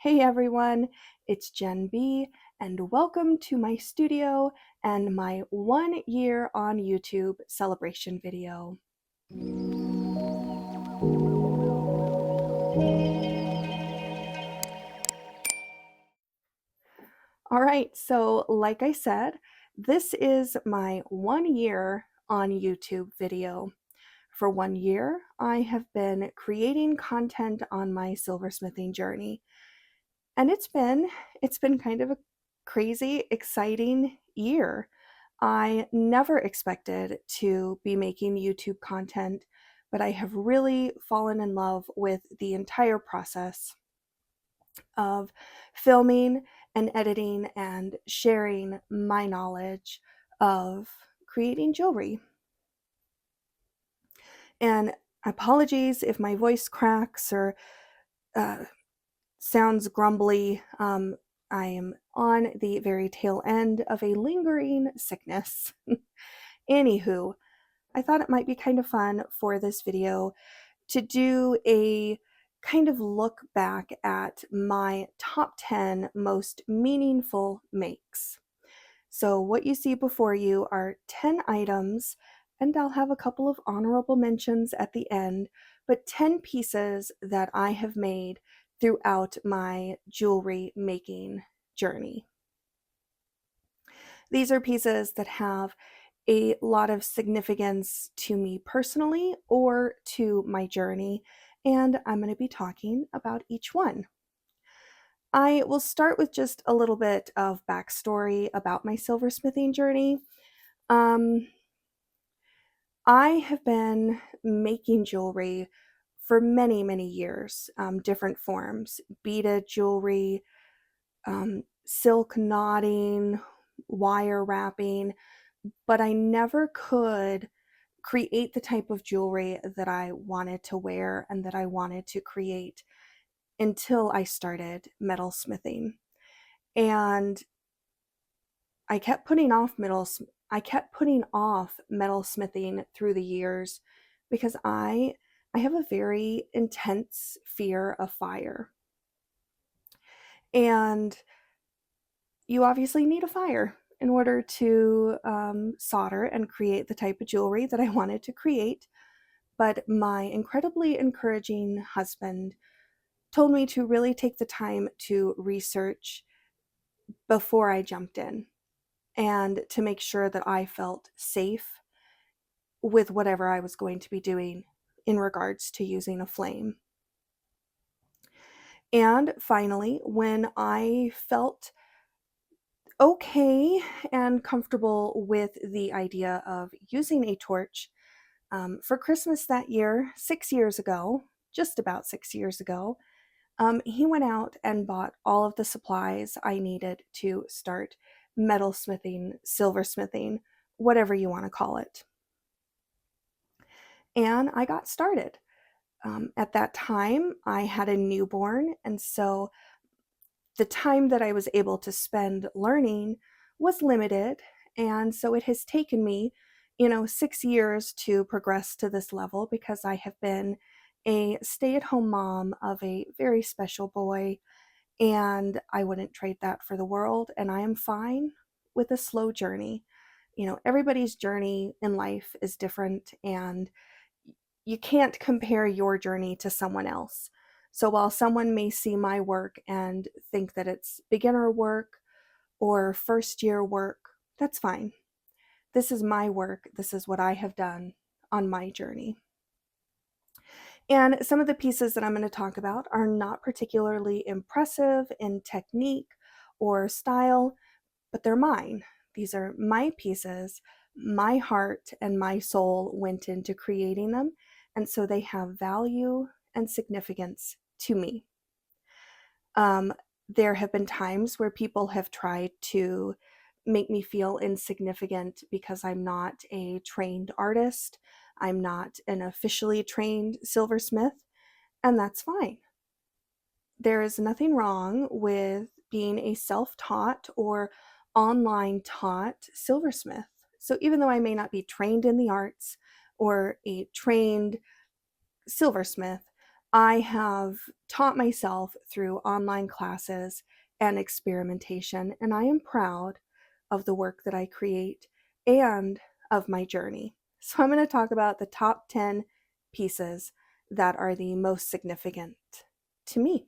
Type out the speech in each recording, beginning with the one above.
Hey everyone, it's Jen B, and welcome to my studio and my 1 year on YouTube celebration video. All right, so like I said, this is my 1 year on YouTube video. For 1 year, I have been creating content on my silversmithing journey. And it's been kind of a crazy, exciting year. I never expected to be making YouTube content, but I have really fallen in love with the entire process of filming and editing and sharing my knowledge of creating jewelry. And apologies if my voice cracks or uh, sounds grumbly. I am on the very tail end of a lingering sickness. Anywho, I thought it might be kind of fun for this video to do a kind of look back at my top 10 most meaningful makes. So what you see before you are 10 items, and I'll have a couple of honorable mentions at the end, but 10 pieces that I have made throughout my jewelry making journey. These are pieces that have a lot of significance to me personally or to my journey, and I'm going to be talking about each one. I will start with just a little bit of backstory about my silversmithing journey. Um, I have been making jewelry for many, many years, different forms, beaded jewelry, silk knotting, wire wrapping, but I never could create the type of jewelry that I wanted to wear and that I wanted to create until I started metal smithing. And I kept putting off metal smithing through the years because I have a very intense fear of fire. And you obviously need a fire in order to solder and create the type of jewelry that I wanted to create. But my incredibly encouraging husband told me to really take the time to research before I jumped in and to make sure that I felt safe with whatever I was going to be doing in regards to using a flame. And finally, when I felt okay and comfortable with the idea of using a torch, for Christmas that year, 6 years ago, just about 6 years ago, he went out and bought all of the supplies I needed to start metal smithing, silversmithing, whatever you want to call it. And I got started. At that time, I had a newborn, and so the time that I was able to spend learning was limited. And so it has taken me, 6 years to progress to this level because I have been a stay-at-home mom of a very special boy, and I wouldn't trade that for the world. And I am fine with a slow journey. Everybody's journey in life is different, and you can't compare your journey to someone else. So while someone may see my work and think that it's beginner work or first year work, that's fine. This is my work. This is what I have done on my journey. And some of the pieces that I'm going to talk about are not particularly impressive in technique or style, but they're mine. These are my pieces. My heart and my soul went into creating them, and so they have value and significance to me. There have been times where people have tried to make me feel insignificant because I'm not a trained artist. I'm not an officially trained silversmith, and that's fine. There is nothing wrong with being a self-taught or online taught silversmith. So even though I may not be trained in the arts or a trained silversmith, I have taught myself through online classes and experimentation, and I am proud of the work that I create and of my journey. So, I'm going to talk about the top 10 pieces that are the most significant to me.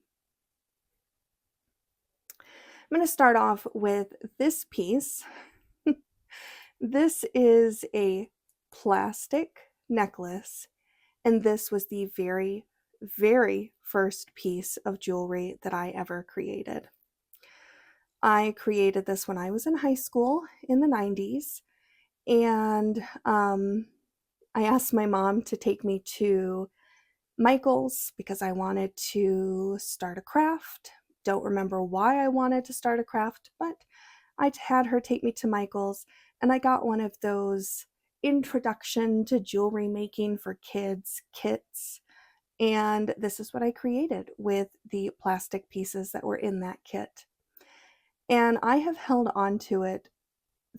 I'm going to start off with this piece. This is a plastic necklace, and this was the very, very first piece of jewelry that I ever created. I created this when I was in high school in the 90s, and I asked my mom to take me to Michael's because I wanted to start a craft. Don't remember why I wanted to start a craft, but I had her take me to Michael's, and I got one of those introduction to jewelry making for kids kits. And this is what I created with the plastic pieces that were in that kit. And I have held on to it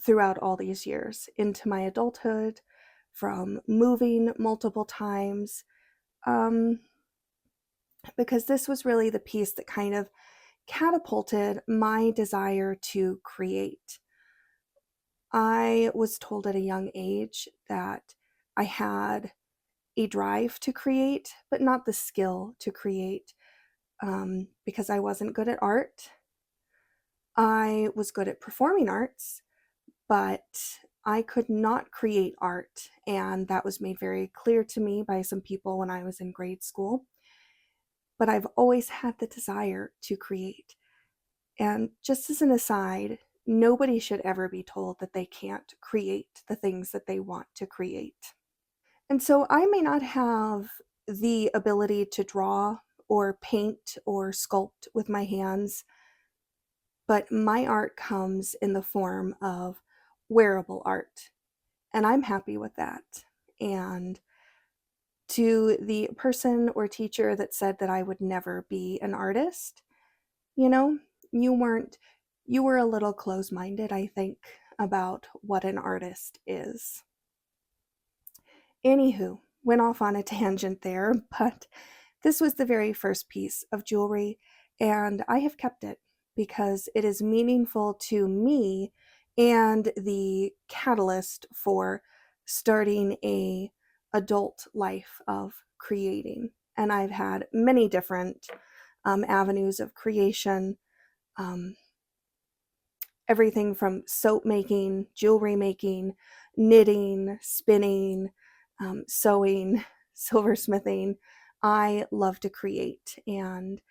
throughout all these years into my adulthood, from moving multiple times, um, because this was really the piece that kind of catapulted my desire to create. I was told at a young age that I had a drive to create, but not the skill to create, because I wasn't good at art. I was good at performing arts, but I could not create art. And that was made very clear to me by some people when I was in grade school. But I've always had the desire to create. And just as an aside, nobody should ever be told that they can't create the things that they want to create. And so I may not have the ability to draw or paint or sculpt with my hands, but my art comes in the form of wearable art. And I'm happy with that. And to the person or teacher that said that I would never be an artist, you know, you weren't, you were a little close minded, I think, about what an artist is. Anywho, went off on a tangent there, but this was the very first piece of jewelry, and I have kept it because it is meaningful to me and the catalyst for starting a adult life of creating. And I've had many different avenues of creation, um, everything from soap making, jewelry making, knitting, spinning, sewing, silversmithing. I love to create. And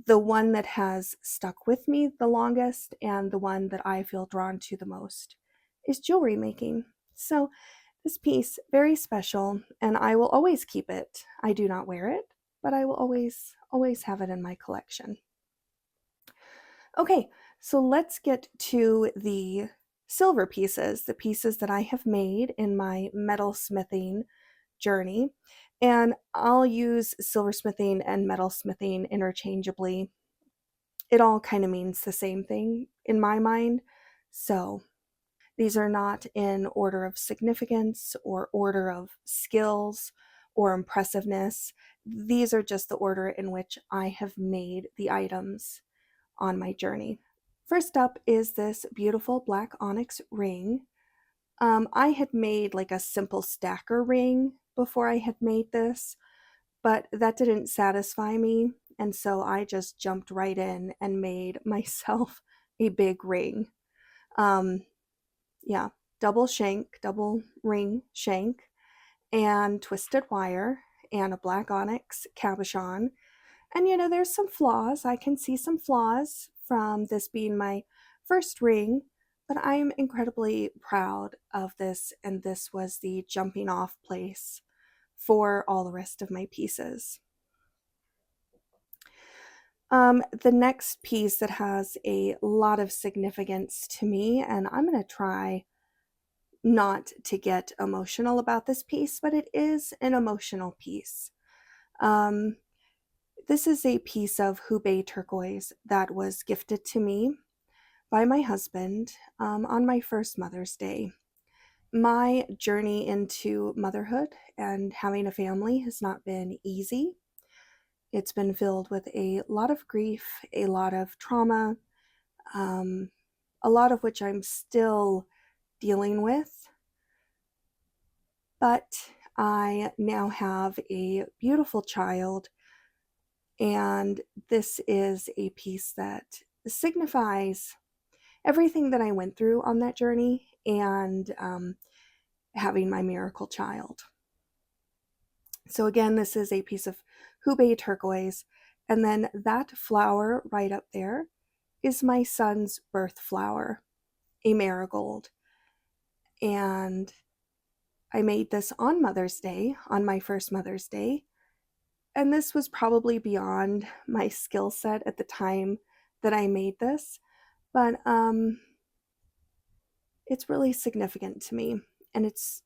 the one that has stuck with me the longest and the one that I feel drawn to the most is jewelry making. So this piece, very special, and I will always keep it. I do not wear it, but I will always have it in my collection. Okay, so let's get to the silver pieces, the pieces that I have made in my metal smithing journey. And I'll use silversmithing and metalsmithing interchangeably. It all kind of means the same thing in my mind. So these are not in order of significance or order of skills or impressiveness. These are just the order in which I have made the items on my journey. First up is this beautiful black onyx ring. I had made like a simple stacker ring before I had made this, but that didn't satisfy me. And so I just jumped right in and made myself a big ring. Um, yeah, double ring shank, and twisted wire, and a black onyx cabochon. And there's some flaws. I can see some flaws from this being my first ring, but I'm incredibly proud of this, and this was the jumping off place for all the rest of my pieces. The next piece that has a lot of significance to me, and I'm going to try not to get emotional about this piece, but it is an emotional piece. Um, This is a piece of Hubei turquoise that was gifted to me by my husband on my first Mother's Day. My journey into motherhood and having a family has not been easy. It's been filled with a lot of grief, a lot of trauma, um, a lot of which I'm still dealing with. But I now have a beautiful child, and this is a piece that signifies everything that I went through on that journey and having my miracle child. So again, this is a piece of Hubei turquoise, and then that flower right up there is my son's birth flower, a marigold. And I made this on Mother's Day, on my first Mother's Day, and this was probably beyond my skill set at the time that I made this, but it's really significant to me, and it's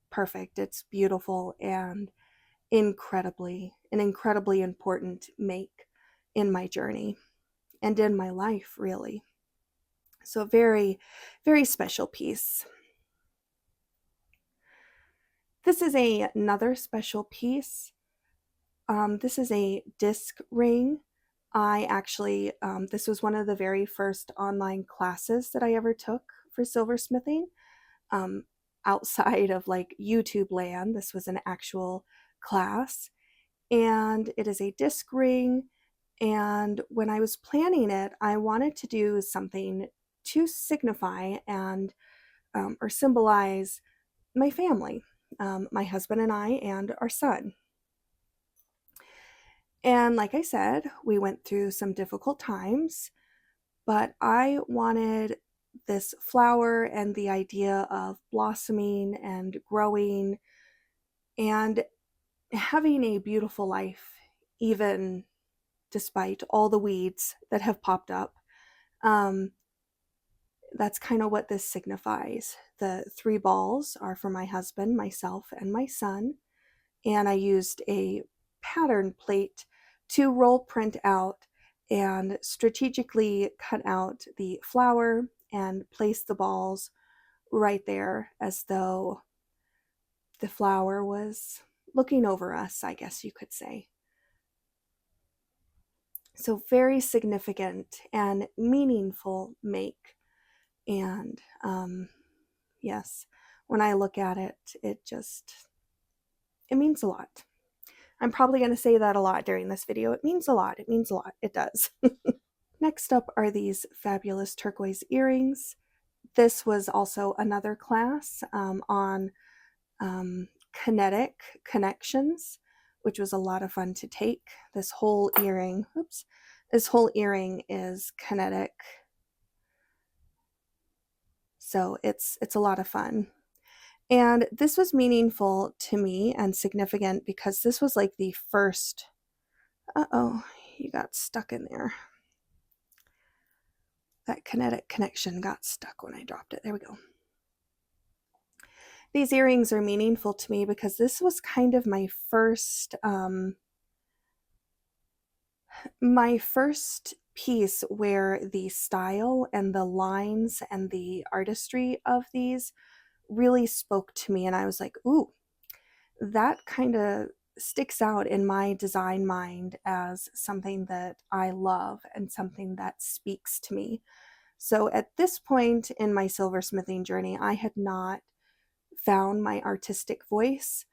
perfect, it's beautiful, and an incredibly important make in my journey and in my life, really. So a very, very special piece. This is another special piece. This is a disc ring. I actually, this was one of the very first online classes that I ever took for silversmithing. Um, Outside of like YouTube land, this was an actual class. And it is a disc ring. And when I was planning it, I wanted to do something to signify and or symbolize my family, my husband and I, and our son. And like I said, we went through some difficult times, but I wanted this flower and the idea of blossoming and growing and having a beautiful life, even despite all the weeds that have popped up. Um, that's kind of what this signifies. The 3 balls are for my husband, myself, and my son. And I used a pattern plate to roll print out and strategically cut out the flower and place the balls right there as though the flower was looking over us, I guess you could say. So very significant and meaningful make. And yes, when I look at it, it means a lot. I'm probably going to say that a lot during this video. It means a lot. It means a lot. It does. Next up are these fabulous turquoise earrings. This was also another class on kinetic connections, which was a lot of fun to take. This whole earring, this whole earring is kinetic. So it's a lot of fun. And this was meaningful to me and significant because this was like the first, uh-oh, you got stuck in there. That kinetic connection got stuck when I dropped it. There we go. These earrings are meaningful to me because this was kind of my first piece where the style and the lines and the artistry of these really spoke to me. And I was like, ooh, that kind of sticks out in my design mind as something that I love and something that speaks to me. So at this point in my silversmithing journey, I had not found my artistic voice.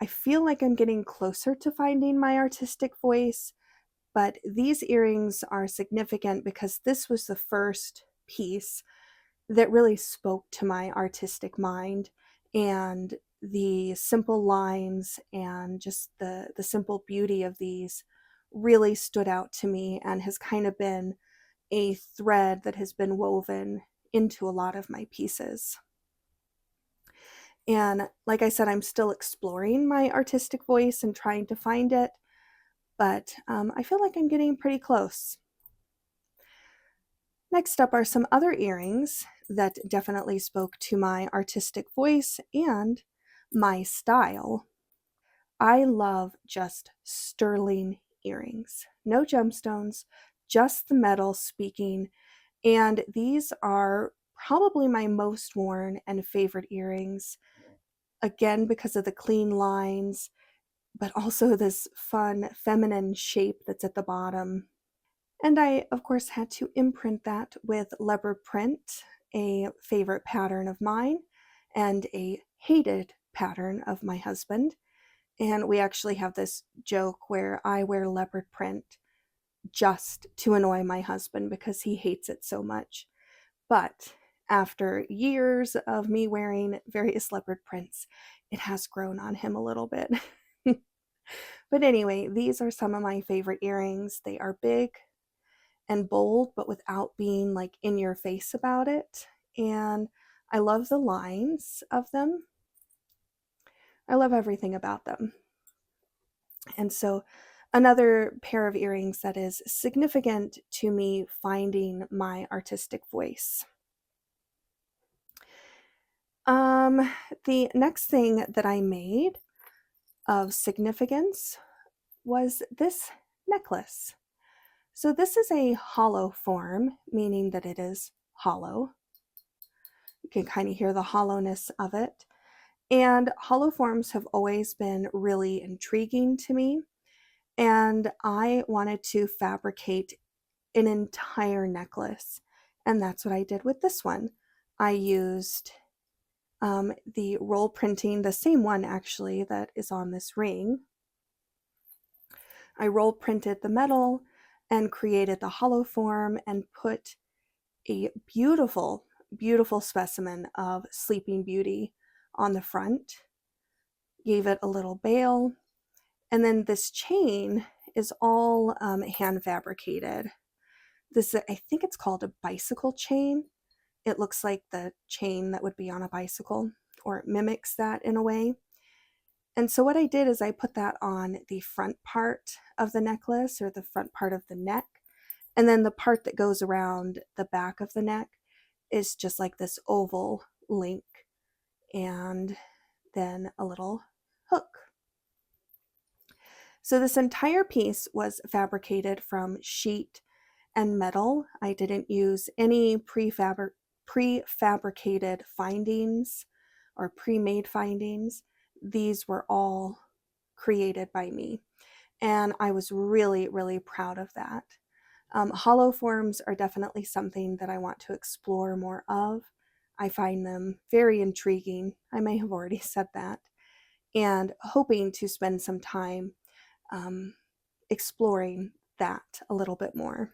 I feel like I'm getting closer to finding my artistic voice, but these earrings are significant because this was the first piece that really spoke to my artistic mind, and the simple lines and just the simple beauty of these really stood out to me and has kind of been a thread that has been woven into a lot of my pieces. And like I said, I'm still exploring my artistic voice and trying to find it, but I feel like I'm getting pretty close. Next up are some other earrings that definitely spoke to my artistic voice and my style. I love just sterling earrings, no gemstones, just the metal speaking. And these are probably my most worn and favorite earrings, again, because of the clean lines but also this fun feminine shape that's at the bottom. And I, of course, had to imprint that with leopard print, a favorite pattern of mine and a hated pattern of my husband. And we actually have this joke where I wear leopard print just to annoy my husband because he hates it so much. But after years of me wearing various leopard prints, it has grown on him a little bit. But anyway, these are some of my favorite earrings. They are big and bold, but without being like in your face about it. And I love the lines of them. I love everything about them. And so, another pair of earrings that is significant to me finding my artistic voice. Um, the next thing that I made of significance was this necklace. So this is a hollow form, meaning that it is hollow. You can kind of hear the hollowness of it. And hollow forms have always been really intriguing to me. And I wanted to fabricate an entire necklace. And that's what I did with this one. I used the roll printing, the same one actually that is on this ring. I roll printed the metal and created the hollow form and put a beautiful, beautiful specimen of Sleeping Beauty on the front, gave it a little bail, and then this chain is all hand fabricated. This, I think it's called a bicycle chain. It looks like the chain that would be on a bicycle, or it mimics that in a way. And so what I did is I put that on the front part of the necklace, or the front part of the neck, and then the part that goes around the back of the neck is just like this oval link and then a little hook. So this entire piece was fabricated from sheet and metal. I didn't use any prefabricated findings or pre-made findings. These were all created by me, and I was really, really proud of that. Hollow forms are definitely something that I want to explore more of. I find them very intriguing. I may have already said that, and hoping to spend some time exploring that a little bit more.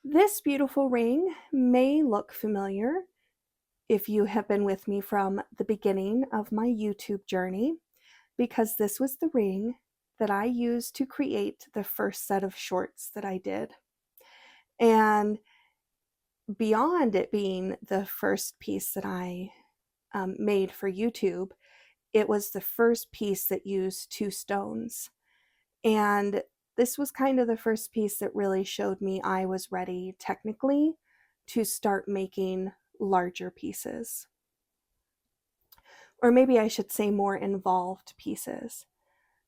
This beautiful ring may look familiar if you have been with me from the beginning of my YouTube journey, because this was the ring that I used to create the first set of shorts that I did. And beyond it being the first piece that I made for YouTube, it was the first piece that used 2 stones. And this was kind of the first piece that really showed me I was ready technically to start making larger pieces. Or maybe I should say more involved pieces.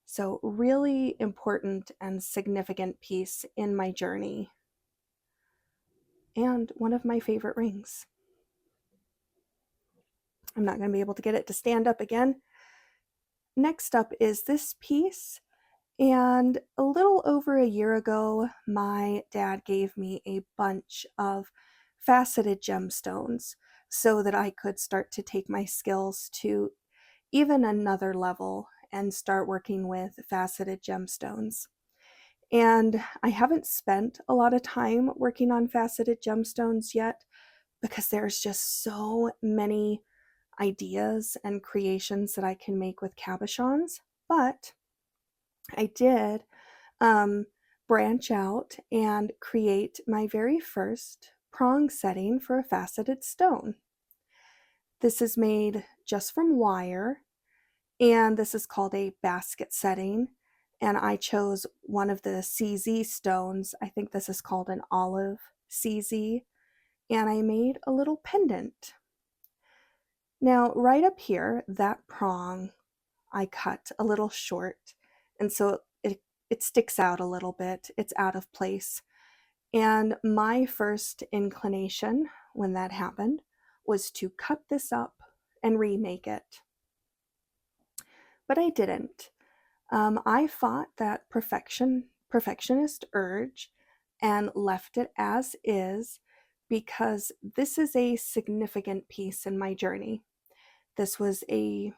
So, really important and significant piece in my journey, and one of my favorite rings. I'm not going to be able to get it to stand up again. Next up is this piece, and a little over a year ago, my dad gave me a bunch of faceted gemstones so that I could start to take my skills to even another level and start working with faceted gemstones. And I haven't spent a lot of time working on faceted gemstones yet because there's just so many ideas and creations that I can make with cabochons. But I did branch out and create my very first prong setting for a faceted stone. This is made just from wire, and this is called a basket setting. And I chose one of the CZ stones. I think this is called an olive CZ. And I made a little pendant. Now, right up here, that prong, I cut a little short. And so it sticks out a little bit. It's out of place. And my first inclination when that happened was to cut this up and remake it. But I didn't. I fought that perfectionist urge and left it as is because this is a significant piece in my journey. This was a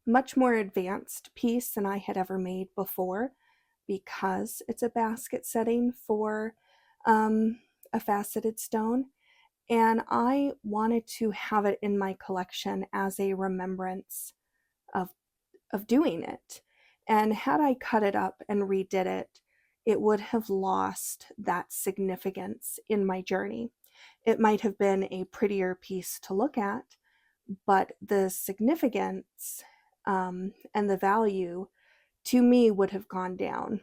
much more advanced piece than I had ever made before because it's a basket setting for a faceted stone. And I wanted to have it in my collection as a remembrance of, of doing it. And had I cut it up and redid it, it would have lost that significance in my journey. It might have been a prettier piece to look at, but the significance and the value to me would have gone down.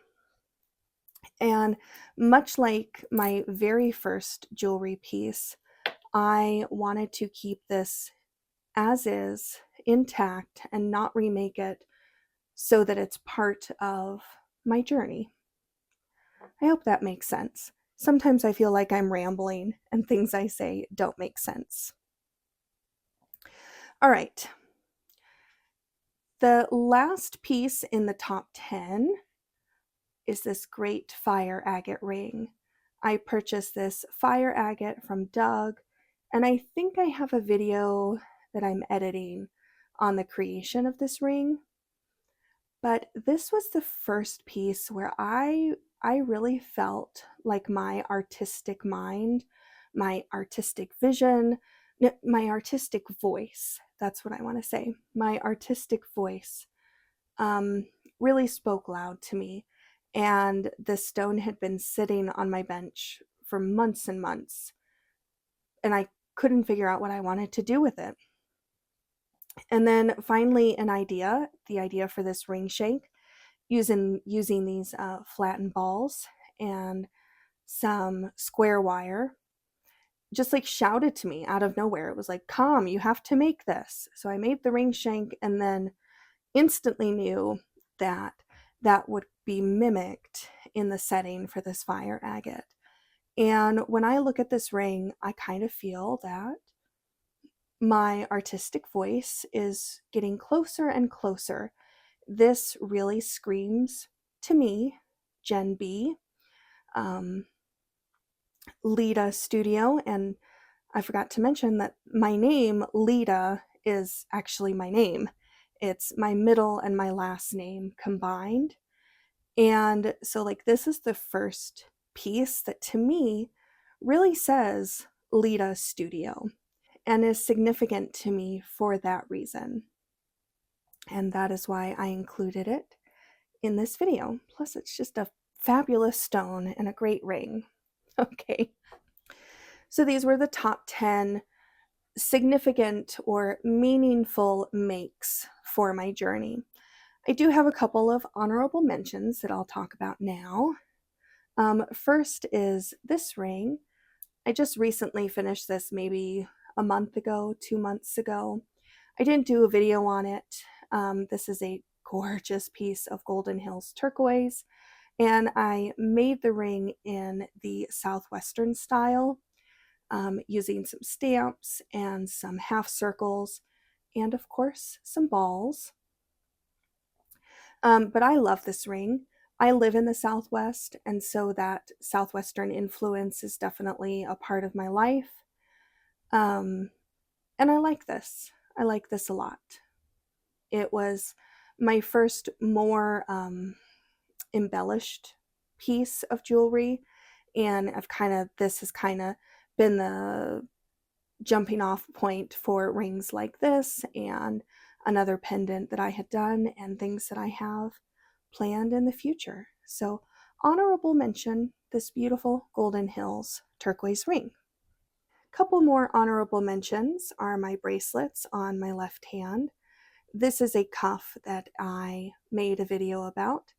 And much like my very first jewelry piece, I wanted to keep this as is, intact, and not remake it so that it's part of my journey. I hope that makes sense. Sometimes I feel like I'm rambling and things I say don't make sense. All right. The last piece in the top 10 is this great fire agate ring. I purchased this fire agate from Doug, and I think I have a video that I'm editing on the creation of this ring. But this was the first piece where I really felt like my artistic mind, my artistic vision, my artistic voice, that's what I want to say. My artistic voice um, really spoke loud to me. And the stone had been sitting on my bench for months and months, and I couldn't figure out what I wanted to do with it. And then finally, the idea for this ring shank, using these flattened balls and some square wire, just like shouted to me out of nowhere. It was like, "Come, you have to make this." So I made the ring shank, and then instantly knew that that would be mimicked in the setting for this fire agate. And when I look at this ring, I kind of feel that my artistic voice is getting closer and closer. This really screams to me, Gen B, um, Lita Studio. And I forgot to mention that my name, Lita, is actually my name. It's my middle and my last name combined. And so, like, this is the first piece that to me really says Lita Studio and is significant to me for that reason. And that is why I included it in this video. Plus, it's just a fabulous stone and a great ring. Okay. So these were the top 10 significant or meaningful makes for my journey. I do have a couple of honorable mentions that I'll talk about now. First is this ring. I just recently finished this maybe a month ago, 2 months ago. I didn't do a video on it. This is a gorgeous piece of Golden Hills turquoise, and I made the ring in the Southwestern style, using some stamps and some half circles, and of course some balls. But I love this ring. I live in the Southwest, and so that Southwestern influence is definitely a part of my life. Um, and I like this. I like this a lot. It was my first more embellished piece of jewelry, and this has kind of been the jumping off point for rings like this and another pendant that I had done and things that I have planned in the future. So, honorable mention, this beautiful Golden Hills turquoise ring. Couple more honorable mentions are my bracelets on my left hand. This is a cuff that I made a video about,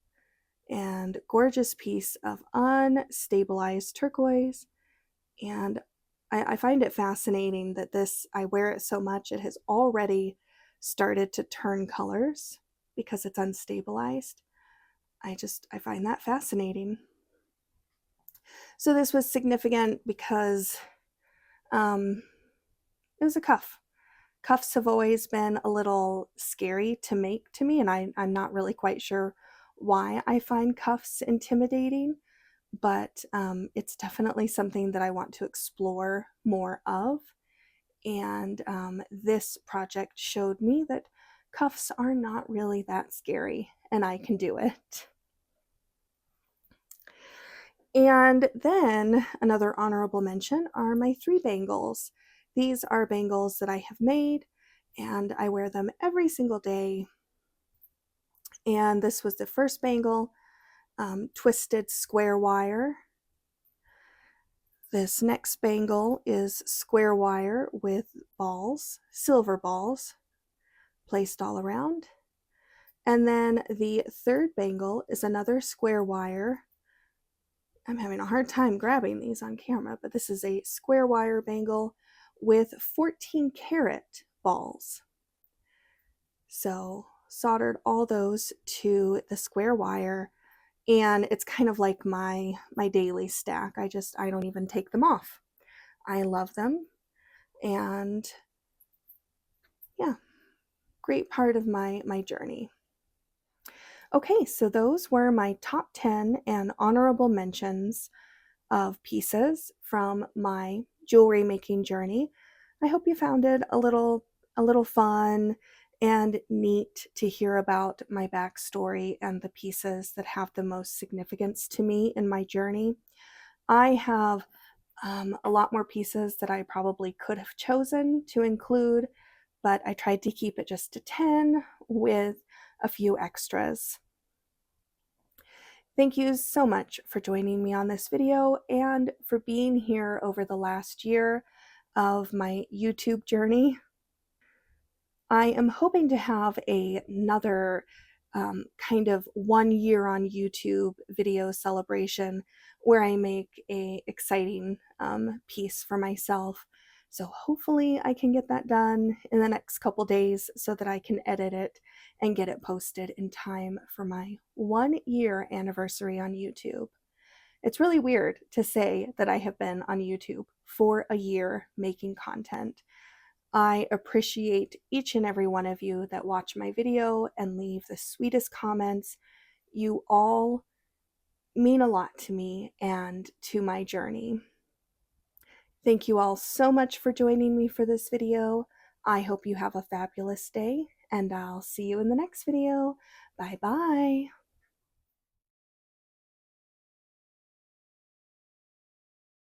and gorgeous piece of unstabilized turquoise. And I find it fascinating that I wear it so much, it has already started to turn colors because it's unstabilized. I find that fascinating. So this was significant because it was a cuff. Cuffs have always been a little scary to make to me, and I'm not really quite sure why I find cuffs intimidating, but it's definitely something that I want to explore more of. And this project showed me that cuffs are not really that scary, and I can do it. And then another honorable mention are my 3 bangles. These are bangles that I have made, and I wear them every single day. And this was the first bangle, twisted square wire. This next bangle is square wire with balls, silver balls, placed all around. And then the third bangle is another square wire. I'm having a hard time grabbing these on camera, but this is a square wire bangle with 14 karat balls. So soldered all those to the square wire, and it's kind of like my daily stack. I don't even take them off. I love them, and yeah, great part of my journey. Okay, so those were my top 10 and honorable mentions of pieces from my jewelry making journey. I hope you found it a little fun and neat to hear about my backstory and the pieces that have the most significance to me in my journey. I have a lot more pieces that I probably could have chosen to include, but I tried to keep it just to 10 with a few extras. Thank you so much for joining me on this video and for being here over the last year of my YouTube journey. I am hoping to have another kind of 1 year on YouTube video celebration where I make a exciting piece for myself. So hopefully I can get that done in the next couple days so that I can edit it and get it posted in time for my 1 year anniversary on YouTube. It's really weird to say that I have been on YouTube for a year making content. I appreciate each and every one of you that watch my video and leave the sweetest comments. You all mean a lot to me and to my journey. Thank you all so much for joining me for this video. I hope you have a fabulous day, and I'll see you in the next video. Bye bye.